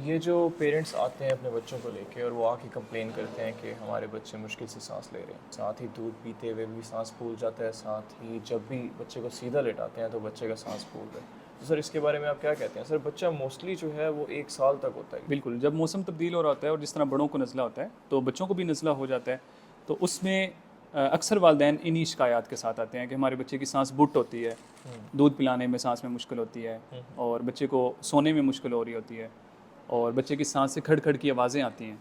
ये जो पेरेंट्स आते हैं अपने बच्चों को लेके और वो आके कंप्लेन करते हैं कि हमारे बच्चे मुश्किल से सांस ले रहे हैं, साथ ही दूध पीते हुए भी सांस फूल जाता है, साथ ही जब भी बच्चे को सीधा लेटाते हैं तो बच्चे का सांस फूल रहा है। तो सर इसके बारे में आप क्या कहते हैं? सर बच्चा मोस्टली जो है वो 1 साल तक होता है। बिल्कुल, जब मौसम तब्दील हो रहा होता है और जिस तरह बड़ों को नज़ला होता है तो बच्चों को भी नज़ला हो जाता है। तो उसमें अक्सर वालिदैन इन्हीं शिकायत के साथ आते हैं कि हमारे बच्चे की सांस बुट होती है, दूध पिलाने में सांस में मुश्किल होती है और बच्चे को सोने में मुश्किल हो रही होती है और बच्चे की सांस से खड़ खड़ की आवाज़ें आती हैं,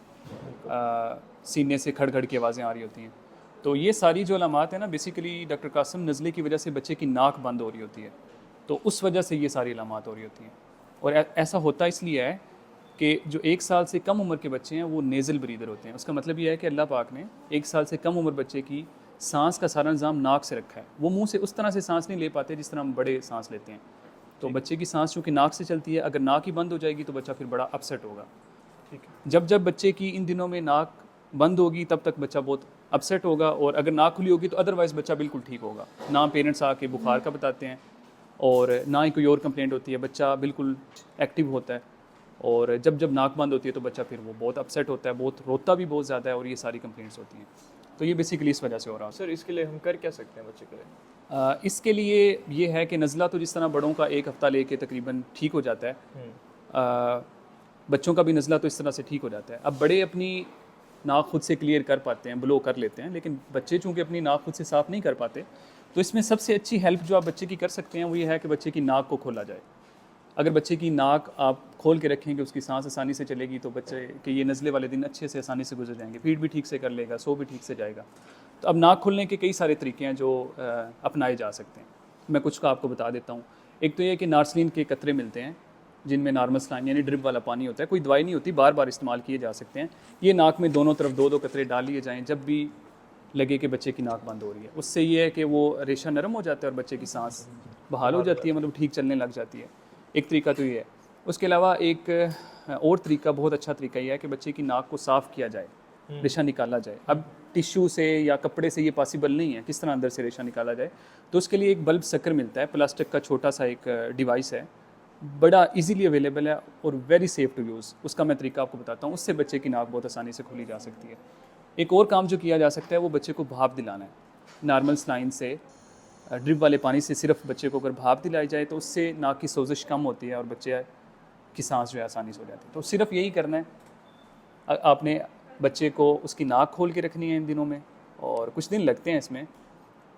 सीने से खड़ खड़ की आवाज़ें आ रही होती हैं। तो ये सारी जो अलामात है ना, बेसिकली डॉक्टर कासिम, नज़ले की वजह से बच्चे की नाक बंद हो रही होती है, तो उस वजह से ये सारी अलामात हो रही होती हैं। और ऐसा होता इसलिए है कि जो 1 साल से कम उम्र के बच्चे हैं वो नेज़ल ब्रीदर होते हैं। उसका मतलब ये है कि अल्लाह पाक ने 1 साल से कम उम्र बच्चे की सांस का सारा निज़ाम नाक से रखा है। वो मुंह से उस तरह से सांस नहीं ले पाते जिस तरह हम बड़े सांस लेते हैं। तो बच्चे की सांस चूँकि नाक से चलती है, अगर नाक ही बंद हो जाएगी तो बच्चा फिर बड़ा अपसेट होगा। ठीक है। जब जब बच्चे की इन दिनों में नाक बंद होगी तब तक बच्चा बहुत अपसेट होगा, और अगर नाक खुली होगी तो अदरवाइज़ बच्चा बिल्कुल ठीक होगा। ना पेरेंट्स आके बुखार का बताते हैं और ना ही कोई और कंप्लेंट होती है, बच्चा बिल्कुल एक्टिव होता है। और जब जब नाक बंद होती है तो बच्चा फिर वो बहुत अपसेट होता है, बहुत रोता भी बहुत ज़्यादा है, और ये सारी कंप्लेंट्स होती हैं। तो ये बेसिकली इस वजह से हो रहा सर इसके लिए हम कर क्या सकते हैं बच्चे के लिए? इसके लिए ये है कि नज़ला तो जिस तरह बड़ों का 1 हफ़्ता लेके तकरीबन ठीक हो जाता है, अ, बच्चों का भी नज़ला तो इस तरह से ठीक हो जाता है। अब बड़े अपनी नाक खुद से क्लियर कर पाते हैं, ब्लो कर लेते हैं, लेकिन बच्चे चूँकि अपनी नाक खुद से साफ़ नहीं कर पाते, तो इसमें सबसे अच्छी हेल्प जो आप बच्चे की कर सकते हैं वो ये है कि बच्चे की नाक को खोला जाए। अगर बच्चे की नाक आप खोल के रखेंगे, उसकी सांस आसानी से चलेगी, तो बच्चे के ये नज़ले वाले दिन अच्छे से आसानी से गुजर जाएंगे, फीड भी ठीक से कर लेगा, सो भी ठीक से जाएगा। तो अब नाक खोलने के कई सारे तरीके हैं जो अपनाए जा सकते हैं। मैं कुछ का आपको बता देता हूँ। एक तो ये कि नार्सलीन के कतरे मिलते हैं जिनमें नॉर्मल सलाइन यानी ड्रिप वाला पानी होता है, कोई दवाई नहीं होती, बार बार इस्तेमाल किए जा सकते हैं। ये नाक में दोनों तरफ दो दो कतरे डाल लिए जाएँ जब भी लगे कि बच्चे की नाक बंद हो रही है। उससे ये है कि वो रेशा नरम हो जाता है और बच्चे की सांस बहाल हो जाती है, मतलब ठीक चलने लग जाती है। एक तरीका तो ये है। उसके अलावा एक और तरीका, बहुत अच्छा तरीका ये है कि बच्चे की नाक को साफ़ किया जाए, रेशा निकाला जाए। अब टिश्यू से या कपड़े से ये पॉसिबल नहीं है, किस तरह अंदर से रेशा निकाला जाए? तो उसके लिए एक बल्ब सकर मिलता है, प्लास्टिक का छोटा सा एक डिवाइस है, बड़ा इजीली अवेलेबल है और वेरी सेफ़ टू यूज़। उसका मैं तरीका आपको बताता हूँ, उससे बच्चे की नाक बहुत आसानी से खोली जा सकती है। एक और काम जो किया जा सकता है वो बच्चे को भाप दिलाना है। नॉर्मल सलाइन से, ड्रिप वाले पानी से सिर्फ बच्चे को अगर भाप दिलाई जाए तो उससे नाक की सोजिश कम होती है और बच्चे की सांस जो है आसानी से हो जाती है। तो सिर्फ यही करना है, आपने बच्चे को उसकी नाक खोल के रखनी है इन दिनों में, और कुछ दिन लगते हैं इसमें,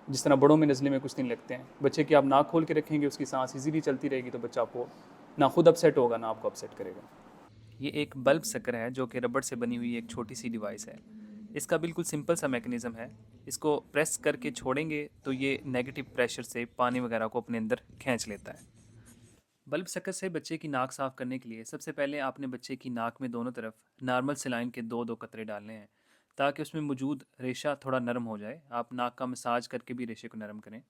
जिस तरह बड़ों में नज़ले में कुछ दिन लगते हैं। बच्चे की आप नाक खोल के रखेंगे, उसकी सांस इजीली चलती रहेगी, तो बच्चा आपको ना खुद अपसेट होगा ना आपको अपसेट करेगा। ये एक बल्ब सकर है जो कि रबड़ से बनी हुई एक छोटी सी डिवाइस है। इसका बिल्कुल सिंपल सा मैकेनिज़्म है। इसको प्रेस करके छोड़ेंगे तो ये नेगेटिव प्रेशर से पानी वगैरह को अपने अंदर खींच लेता है। बल्ब सकर से बच्चे की नाक साफ़ करने के लिए सबसे पहले आपने बच्चे की नाक में दोनों तरफ नॉर्मल सलाइन के दो दो कतरे डालने हैं, ताकि उसमें मौजूद रेशा थोड़ा नरम हो जाए। आप नाक का मसाज करके भी रेशे को नरम करें।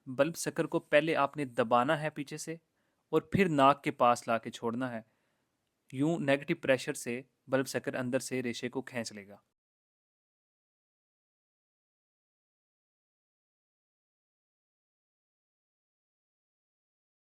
बल्ब सकर को पहले आपने दबाना है पीछे से और फिर नाक के पास ला के छोड़ना है। यूँ नेगेटिव प्रेशर से बल्ब सकर अंदर से रेशे को खींच लेगा।